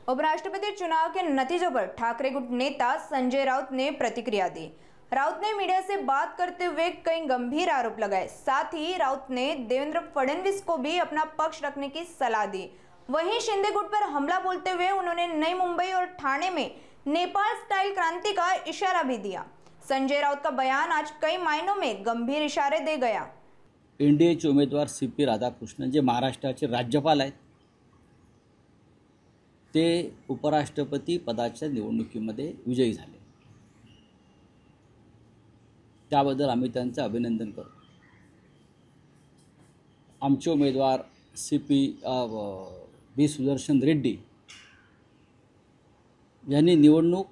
उपराष्ट्रपति चुनाव के नतीजों पर ठाकरे गुट नेता संजय राउत ने प्रतिक्रिया दी। राउत ने मीडिया से बात करते हुए कई गंभीर आरोप लगाए। साथ ही राउत ने देवेंद्र फडणवीस को भी अपना पक्ष रखने की सलाह दी। वहीं शिंदे गुट पर हमला बोलते हुए उन्होंने नई मुंबई और ठाणे में नेपाल स्टाइल क्रांति का इशारा भी दिया। संजय राउत का बयान आज कई मायनों में गंभीर इशारे दे गया। एनडीएचे उमेदवार सीपी राधाकृष्णन जे महाराष्ट्राचे राज्यपाल आहेत ते उपराष्ट्रपती पदाच्या निवडणुकीमध्ये विजयी झाले। त्याबद्दल आम्ही त्यांचे अभिनंदन करतो। आमचे उमेदवार सीपी बी सुदर्शन रेड्डी यांनी निवडणूक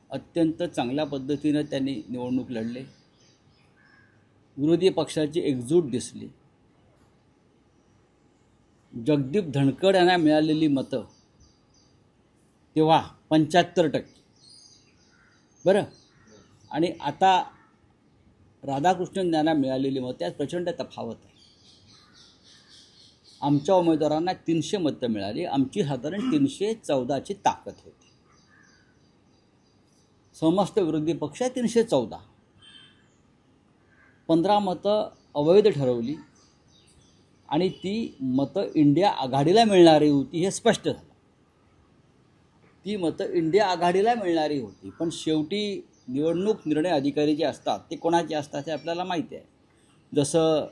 अत्यंत चांगल्या पद्धतीने त्यांनी निवडणूक लढले। विरोधी पक्षाची एकजूट दिसली। जगदीप धनखड यांना मिळालेली मतं तेव्हा 75%, बरं, आणि आता राधाकृष्णन यांना मिळालेली मतं यात प्रचंड तफावत आहे। आमच्या उमेदवारांना 300 मतं मिळाली। आमची साधारण 314ची ताकद होती। समस्त विरोधी पक्ष 314, 15 मतं अवैध ठरवली आणि ती मतं इंडिया आघाडीला मिळणारी होती हे स्पष्ट झालं। ती मतं इंडिया आघाडीला मिळणारी होती, पण शेवटी निवडणूक निर्णय अधिकारी जे असतात ते कोणाचे असतात हे आपल्याला माहिती आहे। जसं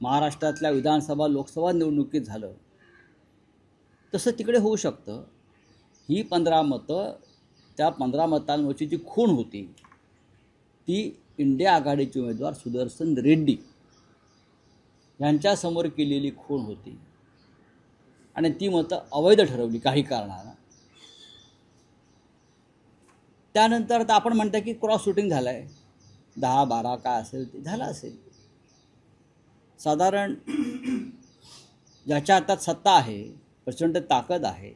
महाराष्ट्रातल्या विधानसभा लोकसभा निवडणुकीत झालं तसं तिकडे होऊ शकतं। ही 15 मतं, त्या 15 मतांवरची जी खूण होती ती इंडिया आघाडीचे उमेदवार सुदर्शन रेड्डी यांच्यासमोर केलेली खूण होती आणि ती मतं अवैध ठरवली काही कारणानं। त्यानंतर आता आपण म्हणता की क्रॉस शूटिंग झालं आहे, 10-12 काय असेल ते झालं असेल। साधारण ज्याच्या हातात सत्ता आहे, प्रचंड ताकद आहे,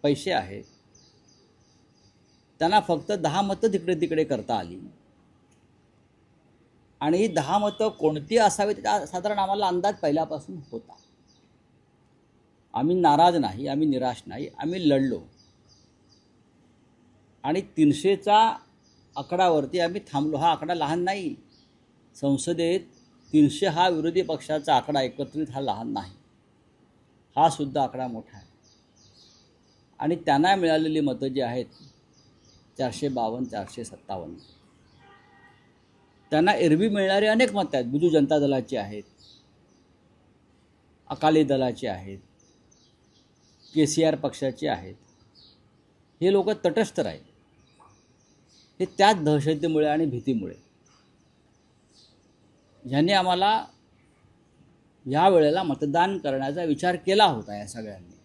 पैसे आहेत, त्यांना फक्त 10 मतं तिकडे तिकडे करता आली आणि ही 10 मतं कोणती असावी त्याचा साधारण आम्हाला अंदाज पहिल्यापासून होता। आम्ही नाराज नाही, आम्ही निराश नाही, आम्ही लढलो आणि 300च्या आकडावरती आम्ही थांबलो। हा आकडा लहान नाही। संसदेत 300 हा विरोधी पक्षाचा आकडा एकत्रित हा लहान नाही, हा सुद्धा आकडा मोठा आहे। आणि त्यांना मिळालेली मतं जी आहेत 452, 457, त्यांना एरवी मिळणारी अनेक मतं आहेत। बिजू जनता दलाची आहेत, अकाली दलाची आहेत, KCR पक्षाची आहेत। हे लोक तटस्थ राहिले। हे त्याच दहशतीमुळे आणि भीतीमुळे ज्यांनी आम्हाला या वेळेला मतदान करण्याचा विचार केला होता या सगळ्यांनी,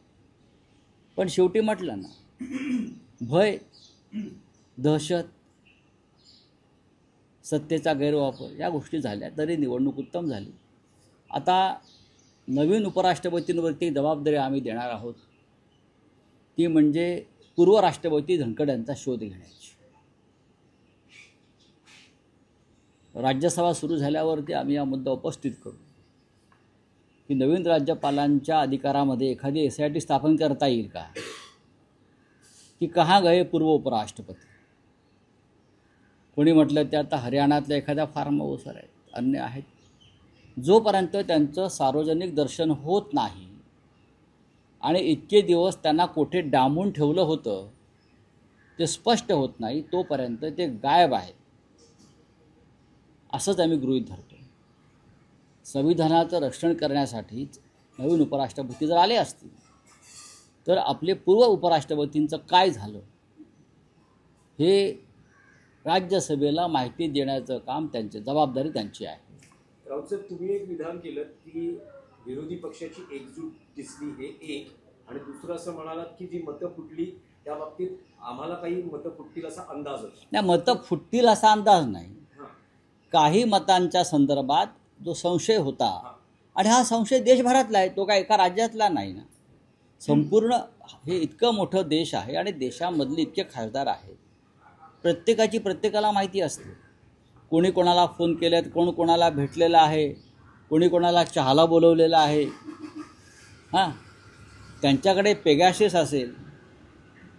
पण शेवटी म्हटलं ना, भय, दहशत, सत्तेचा गैरवापर या गोष्टी झाल्या तरी निवडणूक उत्तम झाली। आता नवीन उपराष्ट्रपतींवरती जबाबदारी आम्ही देणार आहोत, ती म्हणजे पूर्व राष्ट्रपती धनखड यांचा शोध घेण्याची। राज्यसभा सुरू झाल्यावरती आम्ही हा मुद्दा उपस्थित करू की नवीन राज्यपालांच्या अधिकारामध्ये एखादी SIT स्थापन करता येईल का, की कहाँ गए पूर्व उपराष्ट्रपती। कोणी म्हटलं ते आता हरियाणातल्या एखाद्या फार्म हाऊसवर आहेत, अन्य आहेत। जोपर्यंत त्यांचं सार्वजनिक दर्शन होत नाही आणि इतके दिवस त्यांना कोठे डांबून ठेवलं होतं ते स्पष्ट होत नाही, तोपर्यंत ते गायब आहेत असंच आम्ही गृहीत धरतो। संविधानाचं रक्षण करण्यासाठीच नवीन उपराष्ट्रपती जर आले असतील तर आपले पूर्व उपराष्ट्रपतींचं काय झालं हे राज्यसभेला माहिती देण्याचं काम त्यांची जबाबदारी त्यांची आहे। राऊत साहेब, तुम्ही एक विधान केलं की विरोधी पक्षाची एकजूट दिसली, हे एक, आणि दुसरं असं म्हणालात की जी मतं फुटली त्या बाबतीत आम्हाला काही मतं फुटतील असा अंदाज होता। नाही, मतं फुटतील असा अंदाज नाही। काही मतांच्या संदर्भात जो संशय होता, आणि हा संशय देशभरातला आहे, तो काय एका राज्यातला नाही ना। संपूर्ण हे इतकं मोठं देश आहे आणि देशामधले इतके खासदार आहेत, प्रत्येकाची प्रत्येकाला माहिती असते। कोणी कोणाला फोन केलेत, कोण कोणाला भेटलेला आहे, कोणी कोणाला चहाला बोलवलेलं आहे। हां, त्यांच्याकडे पेगासिस असेल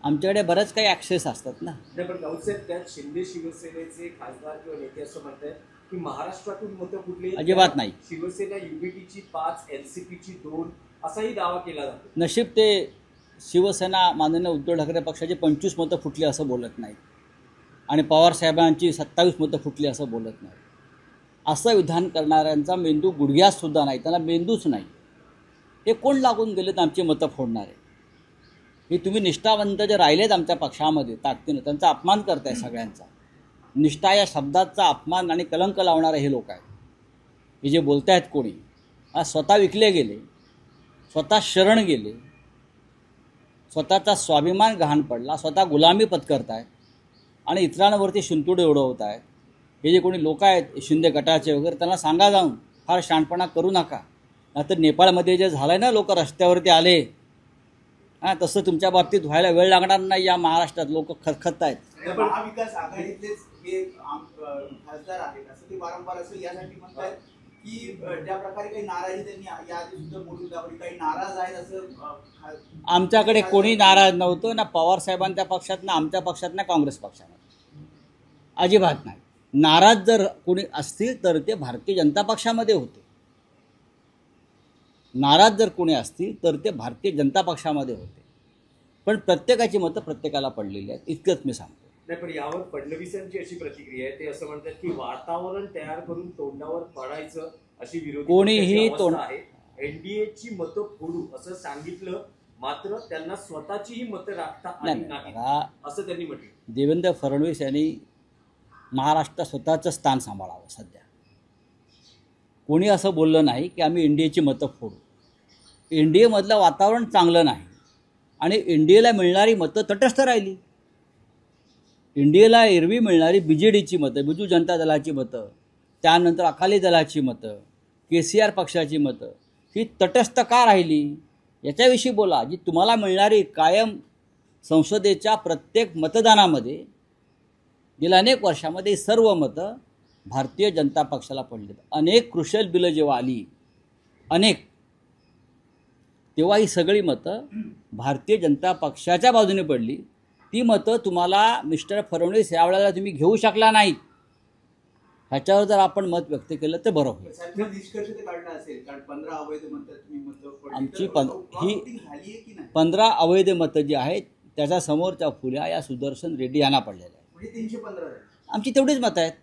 आमच्याकडे बरंच काही ॲक्सेस असतात ना. नाही, पण राऊतसाहेब त्यात शिंदे शिवसेनेचे खासदार किंवा नेते असं म्हणतात की महाराष्ट्रातून मतं कुठली अजिबात नाही. शिवसेना युबीटीची 5, एनसीपीची 2 असाही दावा केला जातो. नशीब ते शिवसेना माननीय उद्धव ठाकरे पक्षाची 25 मतं फुटली असं बोलत नाही आणि पवारसाहेबांची 27 मतं फुटली असं बोलत नाही. असं विधान करणाऱ्यांचा मेंदू गुडघ्यासुद्धा नाही, त्यांना मेंदूच नाही. हे कोण लागून गेलेत आमची मतं फोडणारे? हे तुम्ही निष्ठावंत जे राहिलेत आमच्या पक्षामध्ये ताकदीनं, त्यांचा अपमान करताय सगळ्यांचा. निष्ठा या शब्दाचा अपमान आणि कलंक लावणारे हे लोक आहेत. हे जे बोलत आहेत कोणी, आज स्वतः विकले गेले, स्वतः शरण गेले, स्वतःचा स्वाभिमान गहाण पडला, स्वतः गुलामी पत्करतायत आणि इतरांवरती शिंतोडे उडवत आहेत. हे जे कोणी लोक आहेत शिंदे गटाचे वगैरे, त्यांना सांगा जाऊन फार शहाणपणा करू नका. नाहीतर नेपाळमध्ये जे झालं आहे ना, लोक रस्त्यावरती आले, हां, तसं तुमच्या बाबतीत व्हायला वेळ लागणार नाही. या महाराष्ट्रात लोक खतखत आहेत. महाविकास आघाडीतलेच हे खासदार आहेत असं ते वारंवार असं यासाठी म्हणतात की ज्या प्रकारे काही नाराजी त्यांनी याआधी सुद्धा बोलून दाखवली, काही नाराज आहेत असं. आमच्याकडे कोणी नाराज नव्हतं ना, पवार साहेबांच्या पक्षात ना, आमच्या पक्षात ना, काँग्रेस पक्षामध्ये अजिबात नाही. नाराज जर कोणी असतील तर ते भारतीय जनता पक्षामध्ये होते. नाराज जर कोणी असतील तर ते भारतीय जनता पक्षामध्ये होते. पण प्रत्येकाची मतं प्रत्येकाला पडलेली आहेत, इतकंच मी सांगतो. नाही, पण यावर फडणवीसांची अशी प्रतिक्रिया आहे, ते असं म्हणतात की वातावरण तयार करून तोंडावर पडायचं अशी विरोधी कोणीही अवस्था आहे. एनडीएची मतं फोडू असं सांगितलं, मात्र त्यांना स्वतःचीही मतं राखता आली नाही असं त्यांनी म्हटलं. देवेंद्र फडणवीस यांनी महाराष्ट्रात स्वतःचं स्थान सांभाळावं. सध्या कोणी असं बोललं नाही की आम्ही एनडीएची मतं फोडू. एनडीएमधलं वातावरण चांगलं नाही आणि एनडीएला मिळणारी मतं तटस्थ राहिली. एनडीएला एरवी मिळणारी बीजेडीची मतं, बिजू जनता दलाची मतं, त्यानंतर अकाली दलाची मतं, केसीआर पक्षाची मतं, ही तटस्थ का राहिली याच्याविषयी बोला. जी तुम्हाला मिळणारी कायम संसदेच्या प्रत्येक मतदानामध्ये गेल्या अनेक वर्षामध्ये सर्व मतं भारतीय जनता पक्षाला पडलीत. अनेक कृषल बिलं जेव्हा आली, अनेक, तेव्हा ही सगळी मतं भारतीय जनता पक्षाच्या बाजूने पडली. ती मतं तुम्हाला मिस्टर फडणवीस यावेळेला तुम्ही घेऊ शकला नाहीत. ह्याच्यावर जर आपण मत व्यक्त केलं तर बरं होईल. निष्कर्ष ते काढला असेल, कारण 15 अवैध म्हणतात तुम्ही मतं आमची झाली 15 अवैध मतं जी आहेत त्याच्या समोरच्या फुल्या या सुदर्शन रेड्डी यांना पडलेल्या आहेत. म्हणजे 315 आमची तेवढीच मतं आहेत.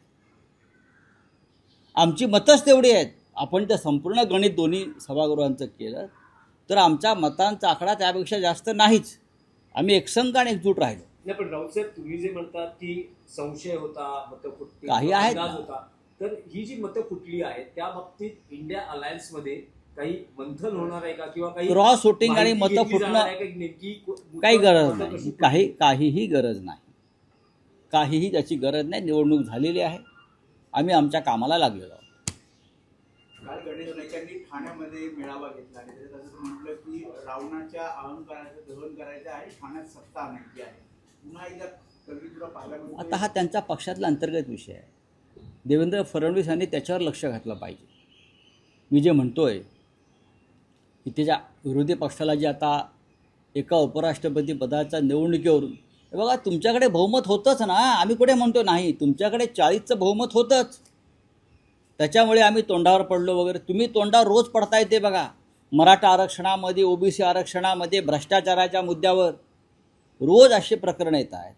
आमची मतंच तेवढी आहेत. आपण त्या संपूर्ण गणित दोन्ही सभागृहांचं केलं तर आमच्या मतांचा आकडा त्यापेक्षा जास्त नाहीच. आम्ही एकसंघ आणि एकजूट राहिलो. नाही, पण राऊत साहेब तुम्ही जे म्हणतात की संशय होता, मतं फुटली, काही आहेत अंदाज होता, तर ही जी मतं फुटली आहेत त्या बाबतीत इंडिया अलायन्स मध्ये काही मंथन होणार आहे का, किंवा काही क्रॉस वोटिंग आणि मतं माहिती घेतली फुटणं जाणार आहे का, नेमकी काही गरज मतं नाही. कशी काहीही गरज नाही. काहीही त्याची गरज नाही. निवडणूक झालेली आहे. आम्ही आमच्या कामाला लागलेलो आहोत. काल गणेश नाईकांनी ठाण्यामध्ये मेळावा घेतला आणि त्याच्यात असं म्हटलं की रावणाच्या अहंकाराचं दहन करायचं आहे, ठाण्यात सत्ता आणायची आहे. पुन्हा एकदा कविता पार्लमेंट. आता हा त्यांच्या पक्षातला अंतर्गत विषय आहे. देवेंद्र फडणवीस यांनी त्याच्यावर लक्ष घातलं पाहिजे. मी जे म्हणतोय की त्याच्या विरोधी पक्षाला जे आता एका उपराष्ट्रपती पदाच्या निवडणुकीवरून, हे बघा तुमच्याकडे बहुमत होतंच ना. आम्ही कुठे म्हणतो नाही, तुमच्याकडे 40चं बहुमत होतंच. त्याच्यामुळे आम्ही तोंडावर पडलो वगैरे. तुम्ही तोंडावर रोज पडताय ते बघा. मराठा आरक्षणामध्ये, ओबीसी आरक्षणामध्ये, भ्रष्टाचाराच्या मुद्द्यावर रोज असे प्रकरणं येत आहेत.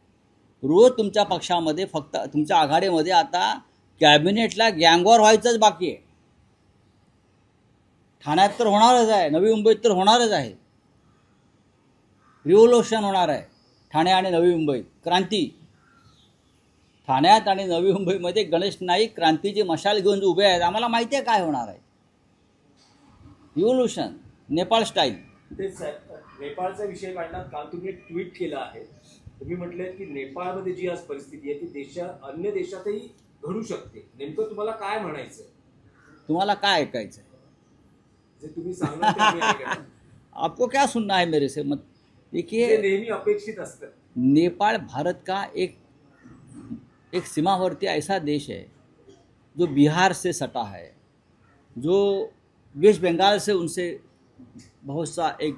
रोज तुमच्या पक्षामध्ये, फक्त तुमच्या आघाडीमध्ये आता कॅबिनेटला गँगवॉर व्हायचंच बाकी आहे. ठाण्यात तर होणारच आहे, नवी मुंबईत तर होणारच आहे. रिव्होल्युशन होणार आहे ठाणे आणि नवी मुंबईत. क्रांती. ठाण्यात आणि नवी मुंबईमध्ये गणेश नाईक क्रांतीची मशाल घेऊन उभे आहेत. आम्हाला माहिती आहे काय होणार आहे. Revolution, Nepal style. तेच साहेब, नेपाळचा विषय काढला. काल तुम्ही एक ट्विट केलं आहे. तुम्ही म्हटले की नेपाळमध्ये जी आज परिस्थिती आहे ती अन्य देशातही घडू शकते. नेमकं तुम्हाला काय म्हणायचं? तुम्हाला काय ऐकायचं? जे तुम्ही सांगणार ते आम्ही ऐकणार. आपको क्या सुनना है मेरे से? मत देखिए, नेहमी अपेक्षित असतं. नेपाल भारत का एक सीमावर्ती ऐसा देश है जो बिहार से सटा है, जो वेस्ट बंगाल से उनसे बहुत सा एक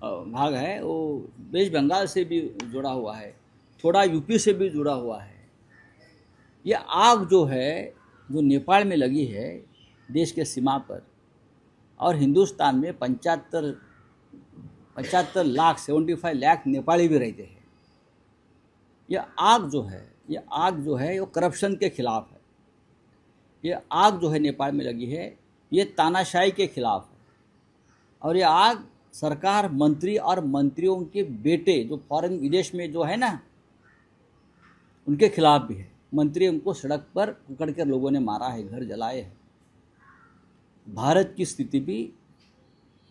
भाग है वो वेस्ट बंगाल से भी जुड़ा हुआ है, थोड़ा यूपी से भी जुड़ा हुआ है। ये आग जो है जो नेपाल में लगी है देश के सीमा पर, और हिंदुस्तान में 75 लाख 75 लाख नेपाली भी रहते हैं। ये आग जो है वो करप्शन के खिलाफ है। ये आग जो है नेपाल में लगी है ये तानाशाही के खिलाफ है। और ये आग सरकार, मंत्री और मंत्रियों के बेटे जो फॉरेन विदेश में जो है ना उनके खिलाफ भी है। मंत्री उनको सड़क पर पकड़ कर लोगों ने मारा है, घर जलाए हैं। भारत की स्थिति भी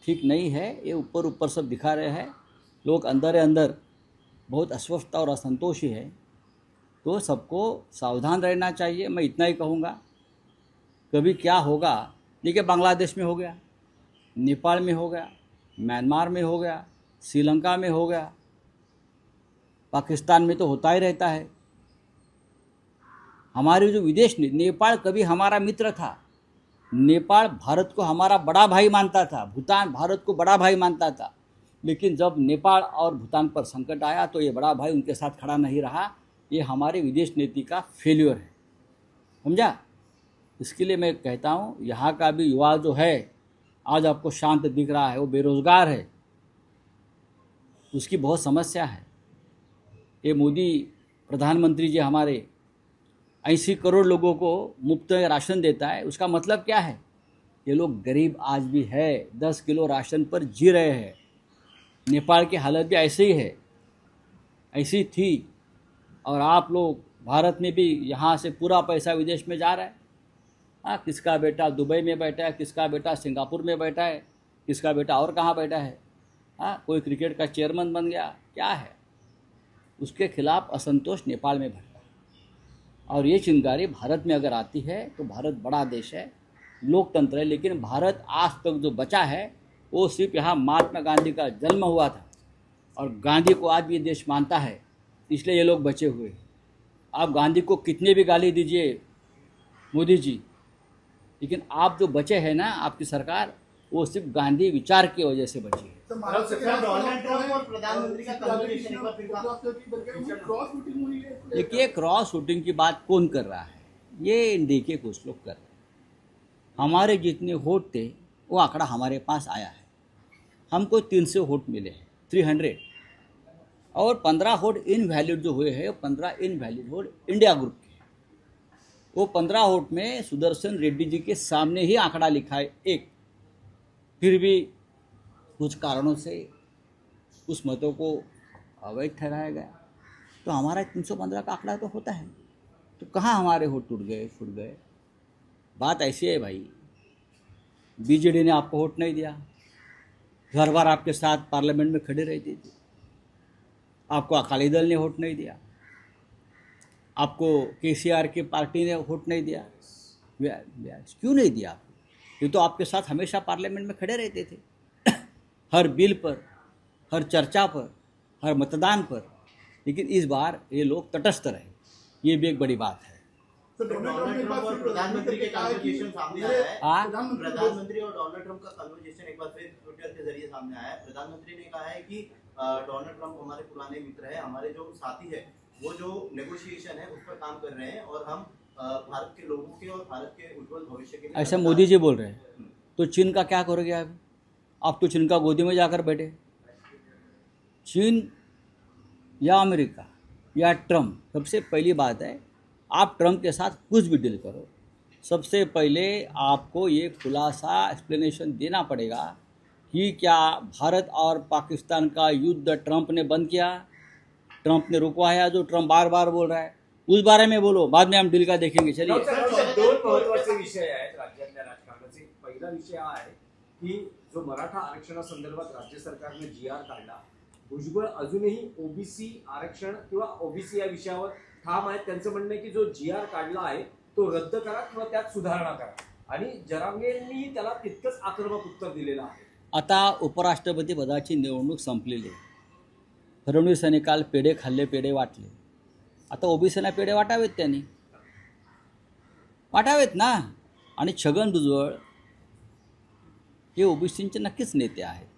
ठीक नहीं है। ये ऊपर ऊपर सब दिखा रहे हैं, लोग अंदर अंदर बहुत अस्वस्थ और असंतोषी है। तो सबको सावधान रहना चाहिए। मैं इतना ही कहूँगा, कभी क्या होगा, देखिए बांग्लादेश में हो गया, नेपाल में हो गया, म्यांमार में हो गया, श्रीलंका में हो गया, पाकिस्तान में तो होता ही रहता है। हमारी जो विदेश नीति, नेपाल कभी हमारा मित्र था, नेपाल भारत को हमारा बड़ा भाई मानता था, भूटान भारत को बड़ा भाई मानता था। लेकिन जब नेपाल और भूटान पर संकट आया तो ये बड़ा भाई उनके साथ खड़ा नहीं रहा। ये हमारे विदेश नीति का फेल्योर है, समझा। इसके लिए मैं कहता हूँ यहाँ का भी युवा जो है आज आपको शांत दिख रहा है, वो बेरोजगार है, उसकी बहुत समस्या है। ये मोदी प्रधानमंत्री जी हमारे 80 करोड़ लोगों को मुफ्त राशन देता है, उसका मतलब क्या है? ये लोग गरीब आज भी है, 10 किलो राशन पर जी रहे हैं। नेपाल की हालत भी ऐसे ही है, ऐसी थी। और आप लोग भारत में भी यहाँ से पूरा पैसा विदेश में जा रहा है। हाँ, किसका बेटा दुबई में बैठा है, किसका बेटा सिंगापुर में बैठा है, किसका बेटा और कहाँ बैठा है। हाँ, कोई क्रिकेट का चेयरमैन बन गया, क्या है। उसके खिलाफ असंतोष नेपाल में भर रहा है। और ये चिंगारी भारत में अगर आती है तो भारत बड़ा देश है, लोकतंत्र है, लेकिन भारत आज तक जो बचा है वो सिर्फ यहाँ महात्मा गांधी का जन्म हुआ था और गांधी को आज भी ये देश मानता है, इसलिए ये लोग बचे हुए हैं। आप गांधी को कितने भी गाली दीजिए मोदी जी, लेकिन आप जो बचे हैं ना, आपकी सरकार, वो सिर्फ गांधी विचार की वजह से बची है। डोनाल्ड ट्रंप और प्रधानमंत्री का कन्वर्सेशन एक बार फिर देखिए, क्रॉस वोटिंग की बात कौन कर रहा है? ये इंडिया के कुछ लोग कर रहे हैं। हमारे जितने वोट थे वो आंकड़ा हमारे पास आया है, हमको 300 वोट मिले हैं, 300, और 15 वोट इनवैलिड जो हुए हैं, 15 इनवैलिड वोट इंडिया ग्रुप के। वो 15 वोट में सुदर्शन रेड्डी जी के सामने ही आंकड़ा लिखा है एक, फिर भी कुछ कारणों से उस मतों को अवैध ठहराया गया। तो हमारा 315 का आंकड़ा तो होता है, तो कहाँ हमारे वोट टूट गए, फूट गए। बात ऐसी है भाई, बीजेडी ने आपको वोट नहीं दिया, घर बार आपके साथ पार्लियामेंट में खड़े रहती थी। आपको अकाली दल ने वोट नहीं दिया, आपको केसीआर की पार्टी ने वोट नहीं दिया। क्यों नहीं दिया? ये तो आपके साथ हमेशा पार्लियामेंट में खड़े रहते थे, हर बिल पर, हर चर्चा पर, हर मतदान पर। लेकिन इस बार ये लोग तटस्थ रहे, ये भी एक बड़ी बात है। डोनाल्ड ट्रंप और प्रधानमंत्री के कन्वर्सेशन सामने आया है। प्रधानमंत्री और डोनाल्ड ट्रंप का कन्वर्सेशन एक बार फिर ट्विटर के जरिए सामने आया है। प्रधानमंत्री ने कहा है कि डोनाल्ड ट्रंप हमारे पुराने मित्र हैं, हमारे जो साथी है, वो जो नेगोशिएशन है उस पर काम कर रहे हैं और हम भारत के लोगों के और भारत के उज्जवल भविष्य के लिए। ऐसा मोदी जी बोल रहे हैं। तो चीन का क्या करोगे अभी? आप तो चीन का गोदी में जाकर बैठे। चीन या अमेरिका या ट्रंप, सबसे पहली बात है आप ट्रंप के साथ कुछ भी डील करो, सबसे पहले आपको ये खुलासा एक्सप्लेनेशन देना पड़ेगा कि क्या भारत और पाकिस्तान का युद्ध ट्रंप ने बंद किया, ट्रंप ने रुकवाया, जो ट्रंप बार बार बोल रहा है, उस बारे में बोलो, बाद में हम डील का देखेंगे। चलिए, दोन महत्वाचे विषय आहेत राज्यातल्या राजकारणाचे। पहिला विषय हा आहे की जो मराठा आरक्षणासंदर्भात राज्य सरकारने GR काढला, भुजबळ अजूनही ओबीसी आरक्षण किंवा ओबीसी या विषयावर ठाम आहेत। त्यांचं म्हणणं आहे की जो GR काढला आहे तो रद्द करा किंवा त्यात सुधारणा करा, आणि जरांगेंनी त्याला तितकंच आक्रमक उत्तर दिलेलं आहे। आता उपराष्ट्रपती पदाची निवडणूक संपलेली आहे। फडणवीसांनी काल पेढे खाल्ले, पेढे वाटले, आता ओबीसीना पेढे वाटावेत, त्यांनी वाटावेत ना। आणि छगन भुजबळ हे ओबीसींचे नक्कीच नेते आहेत,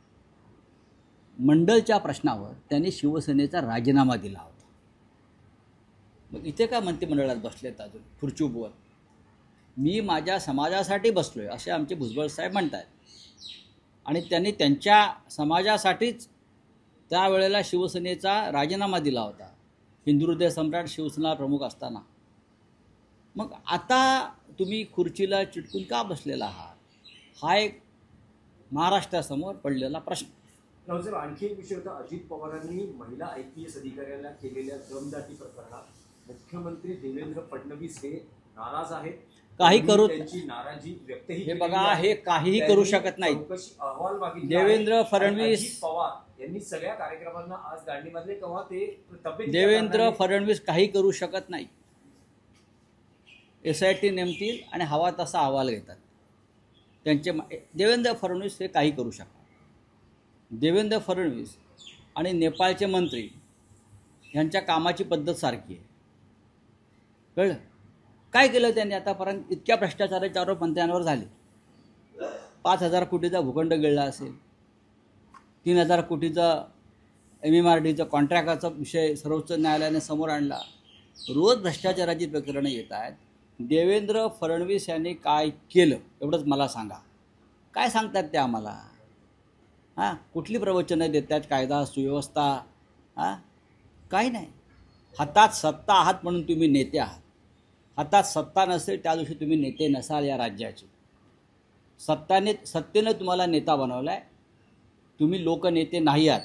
मंडलच्या प्रश्नावर त्यांनी शिवसेनेचा राजीनामा दिला होता. मग इथे का मंत्रिमंडळात बसलेत अजून खुर्चीवर? मी माझ्या समाजासाठी बसलो आहे असे आमचे भुजबळ साहेब म्हणत आहेत. आणि त्यांनी त्यांच्या समाजासाठीच त्यावेळेला शिवसेनेचा राजीनामा दिला होता, हिंदुहृदय सम्राट शिवसेना प्रमुख असताना. मग आता तुम्ही खुर्चीला चिटकून का बसलेला आहात? हा एक महाराष्ट्रासमोर पडलेला प्रश्न. रावसाहेब, आणखी एक विषय होता. अजित पवारांनी महिला IPS अधिकाऱ्याला केलेल्या दमदाटी प्रकरणात मुख्यमंत्री देवेंद्र फडणवीस हे नाराज आहेत. काही करू, त्यांची नाराजी व्यक्तही हे बघा, हे काहीही करू शकत नाही. अहवाल मागितला. देवेंद्र फडणवीस, अजित पवार यांनी सगळ्या कार्यक्रमांना आज दांडीमधले केव्हा ते तब्येत देवेंद्र फडणवीस काही करू शकत नाही. SIT नेमतील आणि हवा तसा अहवाल घेतात. त्यांचे देवेंद्र फडणवीस हे काही करू शकतात. देवेंद्र फडणवीस आणि नेपाळचे मंत्री यांच्या कामाची पद्धत सारखी आहे. कळलं? काय केलं त्यांनी आतापर्यंत? इतक्या भ्रष्टाचाराचे आरोप मंत्र्यांवर झाले. 5,000 कोटीचा भूखंड गिळला असेल, 3,000 कोटीचा MMRDचा कॉन्ट्रॅक्टचा विषय सर्वोच्च न्यायालयाने समोर आणला. रोज भ्रष्टाचाराची प्रकरणं येत आहेत. देवेंद्र फडणवीस यांनी काय केलं एवढंच मला सांगा. काय सांगतात ते आम्हाला? हां, कुठली प्रवचनं देतात? कायदा सुव्यवस्था? हां, काही नाही. हातात सत्ता आहात म्हणून तुम्ही नेते आहात. हातात सत्ता नसेल त्या दिवशी तुम्ही नेते नसाल या राज्याचे. सत्तेनं तुम्हाला नेता बनवला आहे. तुम्ही लोकनेते नाही आहात.